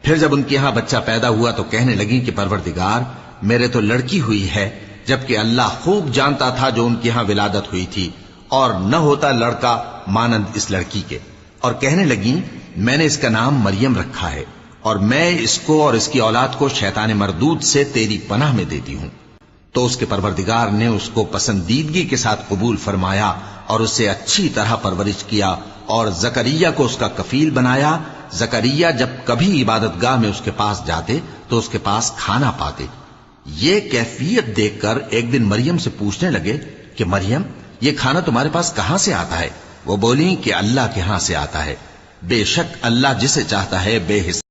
پھر جب ان کے ہاں بچہ پیدا ہوا تو کہنے لگی کہ پروردگار میرے تو لڑکی ہوئی ہے، جبکہ اللہ خوب جانتا تھا جو ان کے ہاں ولادت ہوئی تھی، اور نہ ہوتا لڑکا مانند اس لڑکی کے۔ اور کہنے لگی میں نے اس کا نام مریم رکھا ہے، اور میں اس کو اور اس کی اولاد کو شیطان مردود سے تیری پناہ میں دیتی ہوں۔ تو اس کے پروردگار نے اس کو پسندیدگی کے ساتھ قبول فرمایا اور اسے اچھی طرح پرورش کیا، اور زکریا کو اس کا کفیل بنایا۔ زکریا جب کبھی عبادت گاہ میں اس کے پاس جاتے تو اس کے پاس کھانا پاتے۔ یہ کیفیت دیکھ کر ایک دن مریم سے پوچھنے لگے کہ مریم یہ کھانا تمہارے پاس کہاں سے آتا ہے؟ وہ بولی کہ اللہ کے ہاں سے آتا ہے، بے شک اللہ جسے چاہتا ہے بے حساب